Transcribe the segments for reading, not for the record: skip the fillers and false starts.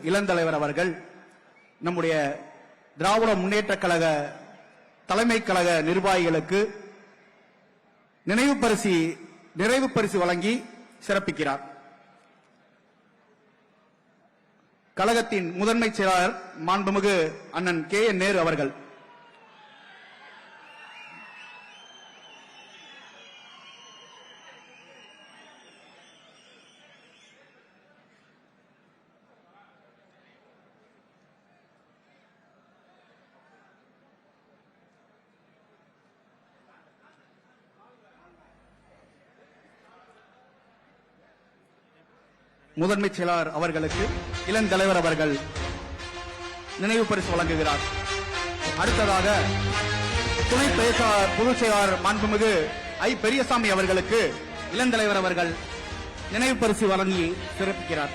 இளந்தலைவர் அவர்கள் நம்முடைய திராவிட முன்னேற்ற கழக தலைமை கழக நிர்வாகிகளுக்கு நிறைவு பரிசு வழங்கி சிறப்பிக்கிறார். கழகத்தின் முதன்மை செயலாளர் மாண்புமிகு அண்ணன் KN நேரு அவர்கள் முதன்மை செயலாளர் அவர்களுக்கு இளந்தலைவர் அவர்கள் நினைவு பரிசு வழங்குகிறார். அடுத்ததாக துணை பொதுச் செயலாளர் மாண்புமிகு ஐ. பெரியசாமி அவர்களுக்கு இளந்தலைவர் அவர்கள் நினைவு பரிசு வழங்கி சிறப்பிக்கிறார்.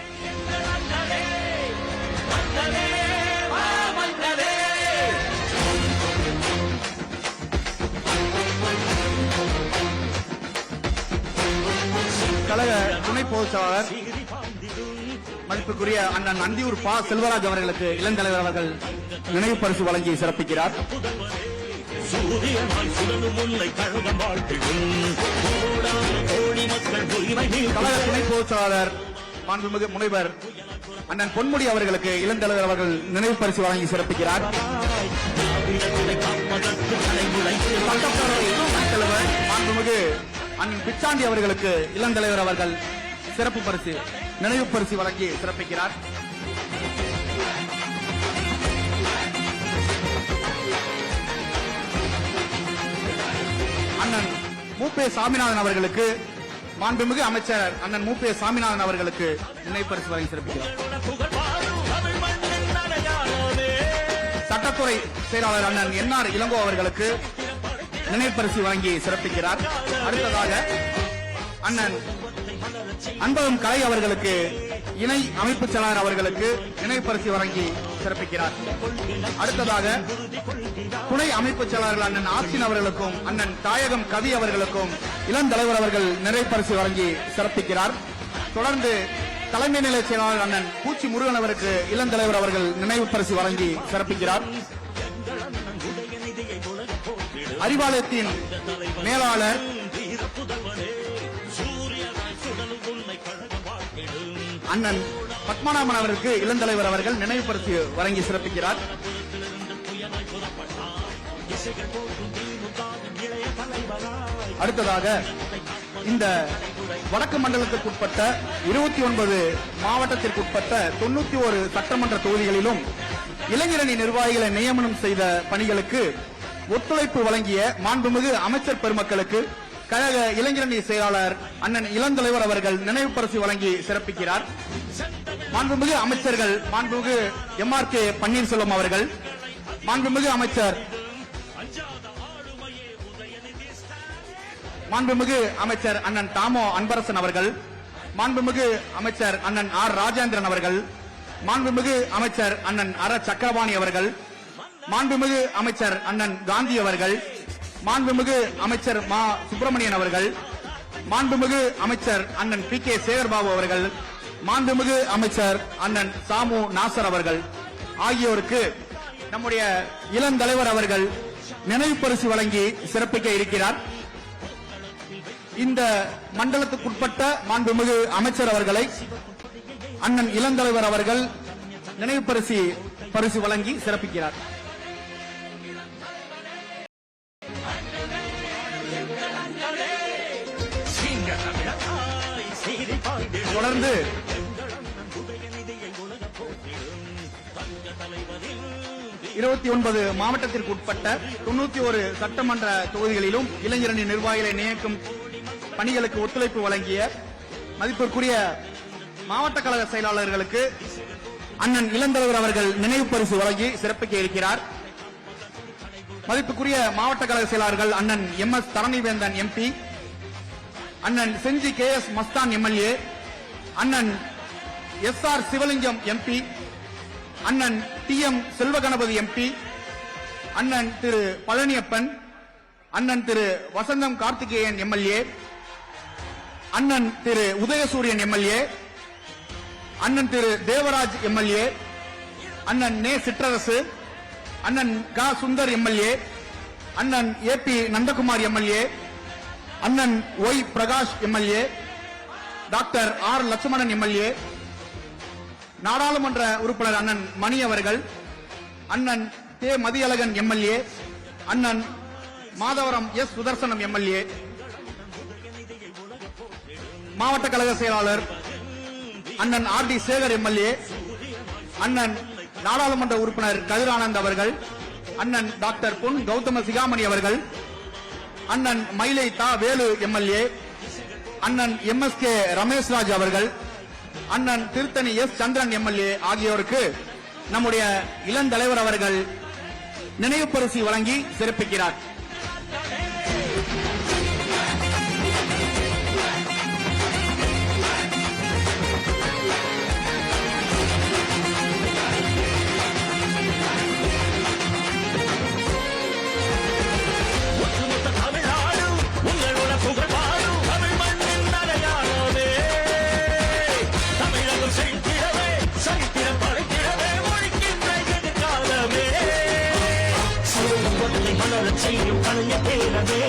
கழக துணை பொதுச் செயலாளர் மதிப்புக்குரிய அண்ணன் அந்தியூர் பா. செல்வராஜ் அவர்களுக்கு இளந்தலைவர் அவர்கள் நினைவு பரிசு வழங்கி சிறப்பிக்கிறார். கழக துணை பொதுச் செயலாளர் மாண்புமிகு முனைவர் அண்ணன் பொன்முடி அவர்களுக்கு இளந்தலைவர் அவர்கள் நினைவு பரிசு வழங்கி சிறப்பிக்கிறார். தலைவர் மாண்புமிகு அண்ணன் பிச்சாண்டி அவர்களுக்கு இளந்தலைவர் அவர்கள் சிறப்பு பரிசு நினைவு பரிசு வழங்கி சிறப்பிக்கிறார். அண்ணன் மூப்பே சாமிநாதன் அவர்களுக்கு மாண்புமிகு அமைச்சர் அண்ணன் மூப்பே சாமிநாதன் அவர்களுக்கு நினைவு பரிசு வழங்கி சிறப்பிக்கிறார். சட்டத்துறை செயலாளர் அண்ணன் NR இளங்கோ அவர்களுக்கு நினைவு பரிசு வழங்கி சிறப்பிக்கிறார். அடுத்ததாக அண்ணன் அன்பகம் கலை அவர்களுக்கு இணை அமைப்பு செயலாளர் அவர்களுக்கு நினைவு பரிசு வழங்கி சிறப்பிக்கிறார். அடுத்ததாக துணை அமைப்பு செயலாளர்கள் அண்ணன் ஆசின் அவர்களுக்கும் அண்ணன் தாயகம் கவி அவர்களுக்கும் இளந்தலைவர் அவர்கள் நினைவு பரிசு வழங்கி சிறப்பிக்கிறார். தொடர்ந்து தலைமை நிலை செயலாளர் அண்ணன் பூச்சி முருகன் அவருக்கு இளந்தலைவர் அவர்கள் நினைவு பரிசு வழங்கி சிறப்பிக்கிறார். அறிவாலயத்தின் மேலாளர் அண்ணன் பத்மநாபன் அவருக்கு இளந்தலைவர் அவர்கள் நினைவு பரிசு வழங்கி சிறப்பிக்கிறார். அடுத்ததாக இந்த வடக்கு மண்டலத்திற்குட்பட்ட 29 மாவட்டத்திற்குட்பட்ட 91 சட்டமன்ற தொகுதிகளிலும் இளைஞரணி நிர்வாகிகளை நியமனம் செய்த பணிகளுக்கு ஒத்துழைப்பு வழங்கிய மாண்புமிகு அமைச்சர் பெருமக்களுக்கு கழக இளைஞரணி செயலாளர் அண்ணன் இளந்தலைவர் அவர்கள் நினைவு பரிசு வழங்கி சிறப்பிக்கிறார். மாண்புமிகு அமைச்சர்கள் மாண்புமிகு MRK பன்னீர்செல்வம் அவர்கள், மாண்புமிகு அமைச்சர் அண்ணன் தாமோ அன்பரசன் அவர்கள், மாண்புமிகு அமைச்சர் அண்ணன் R. ராஜேந்திரன் அவர்கள், மாண்புமிகு அமைச்சர் அண்ணன் அர சக்கரபாணி அவர்கள், மாண்புமிகு அமைச்சர் அண்ணன் காந்தி அவர்கள், மாண்புமிகு அமைச்சர் மா. சுப்பிரமணியன் அவர்கள், மாண்புமிகு அமைச்சர் அண்ணன் PK சேகர்பாபு அவர்கள், மாண்புமிகு அமைச்சர் அண்ணன் சாமு நாசர் அவர்கள் ஆகியோருக்கு நம்முடைய இளந்தலைவர் அவர்கள் நினைவு பரிசு வழங்கி சிறப்பிக்க இருக்கிறார். இந்த மண்டலத்துக்குட்பட்ட மாண்புமிகு அமைச்சர் அவர்களை அண்ணன் இளந்தலைவர் அவர்கள் நினைவு பரிசு வழங்கி சிறப்பிக்கிறார். தொடர்ந்து 29 மாவட்டத்திற்கு உட்பட்ட 91 சட்டமன்ற தொகுதிகளிலும் இளைஞரணி நிர்வாகிகளை நியமிக்கும் பணிகளுக்கு ஒத்துழைப்பு வழங்கிய மதிப்பிற்குரிய மாவட்ட கழக செயலாளர்களுக்கு அண்ணன் இளந்தலைவர் அவர்கள் நினைவு பரிசு வழங்கி சிறப்பிக்க இருக்கிறார். மதிப்புக்குரிய மாவட்ட கழக செயலாளர்கள் அண்ணன் MS தரணிவேந்தன் MP, அண்ணன் செஞ்சி KS மஸ்தான் MLA, அண்ணன் SR சிவலிங்கம் MP, அண்ணன் TM செல்வகணபதி MP, அண்ணன் திரு பழனியப்பன், அண்ணன் திரு வசந்தம் கார்த்திகேயன் MLA, அண்ணன் திரு உதயசூரியன் MLA, அண்ணன் திரு தேவராஜ் எம்எல்ஏ, அண்ணன் நே சிற்றரசு, அண்ணன் க சுந்தர் எம்எல்ஏ, அண்ணன் ஏ.பி. நந்தகுமார் எம்எல்ஏ, அண்ணன் Y Prakash MLA, doctor R Lakshmanan MLA, நாடாளுமன்ற உறுப்பினர் அண்ணன் மணி அவர்கள், அண்ணன் கே மதியழகன் எம்எல்ஏ, அண்ணன் மாதவரம் எஸ் சுதர்சனம் எம்எல்ஏ, மாவட்ட கழக செயலாளர் அண்ணன் ஆர் டி சேகர் எம்எல்ஏ, அண்ணன் நாடாளுமன்ற உறுப்பினர் கதிரானந்த் அவர்கள், அண்ணன் டாக்டர் பொன் கௌதம சிகாமணி அவர்கள், அண்ணன் மயிலை தா வேலு எம்எல்ஏ, அண்ணன் எம்.எஸ்.கே. ரமேஷ்ராஜ் அவர்கள், அண்ணன் திருத்தணி எஸ் சந்திரன் எம்எல்ஏ ஆகியோருக்கு நம்முடைய இளந்தலைவர் அவர்கள் நினைவு பரிசு வழங்கி சிறப்பிக்கிறார். செய்யும் கலைஞ பேரவே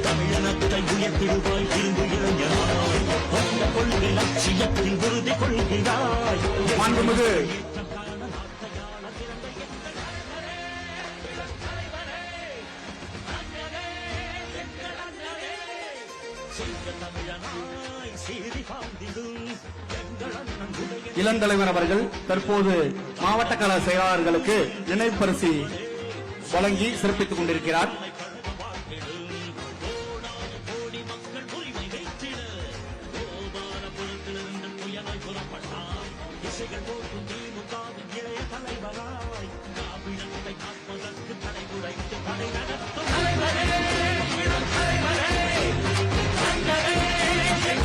தமிழனத்தை உயர்த்திடுவாய் திரும்பு இளைஞராய் வந்த கொள்கை லட்சியத்தில் உறுதி கொள்கிறாய். மாண்புமிகு இளந்தலைவர் அவர்கள் தற்போது மாவட்ட கழக செயலாளர்களுக்கு நினைவு பரிசு வழங்கி சிறப்பித்துக் கொண்டிருக்கிறார்.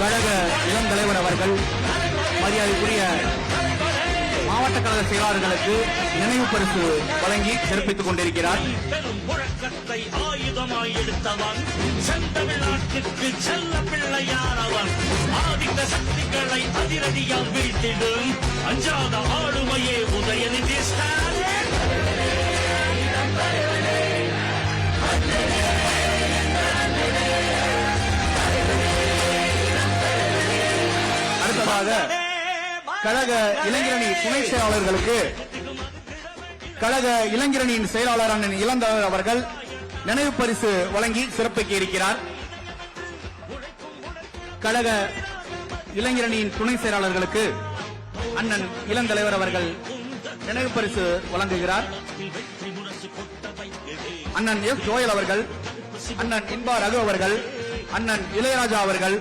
கழக இளந்தலைவர் அவர்கள் மரியாதைக்குரிய மாவட்ட கழக செயலாளர்களுக்கு நினைவு பரிசு வழங்கி சிறப்பித்துக் கொண்டிருக்கிறார். பெரும் முழக்கத்தை ஆயுதமாய் எடுத்தவன் செந்தமிழ்நாட்டிற்கு செல்ல பிள்ளையானவன் ஆதிக்க சக்திகளை அதிரடியால் வீழ்த்திடும் அஞ்சாத ஆளுமையே உதயநிதி ஸ்டாலின். அடுத்ததாக கழக இளைஞரணி துணை செயலாளர்களுக்கு கழக இளைஞரணியின் செயலாளர் அண்ணன் இளந்தலைவர் அவர்கள் நினைவு பரிசு வழங்கி சிறப்பிக்க இருக்கிறார். கழக இளைஞரணியின் துணை செயலாளர்களுக்கு அண்ணன் இளந்தலைவர் அவர்கள் நினைவு பரிசு வழங்குகிறார். அண்ணன் எஸ் ஜோயல் அவர்கள், அண்ணன் இன்பா ரகு அவர்கள், அண்ணன் இளையராஜா அவர்கள்,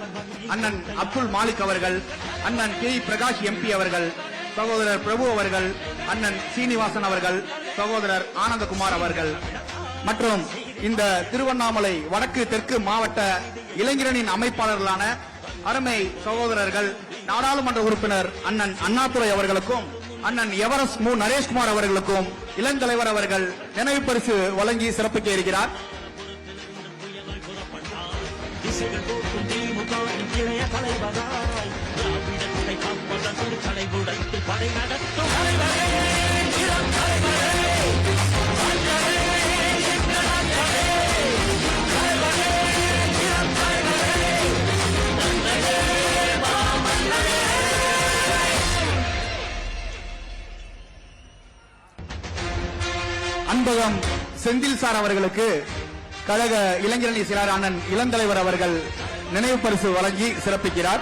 அண்ணன் அப்துல் மாலிக் அவர்கள், அண்ணன் கே பிரகாஷ் எம்பி அவர்கள், சகோதரர் பிரபு அவர்கள், அண்ணன் சீனிவாசன் அவர்கள், சகோதரர் ஆனந்தகுமார் அவர்கள் மற்றும் இந்த திருவண்ணாமலை வடக்கு தெற்கு மாவட்ட இளைஞரணியின் அமைப்பாளர்களான அருமை சகோதரர்கள் நாடாளுமன்ற உறுப்பினர் அண்ணன் அண்ணாதுரை அவர்களுக்கும் அண்ணன் எவரஸ் மு நரேஷ்குமார் அவர்களுக்கும் இளந்தலைவர் அவர்கள் நினைவு பரிசு வழங்கி சிறப்பிக்க இருக்கிறார். இளைய தலைவராய் திராவிடத்தை காப்பதற்கு தலைகுடைத்து படை நடத்தும் தலைவரே, இளம் தலைவரே, அன்பகம் செந்தில் சார் அவர்களுக்கு கழக இளைஞரணி செயலாளர் அண்ணன் இளந்தலைவர் அவர்கள் நினைவு பரிசு வழங்கி சிறப்பிக்கிறார்.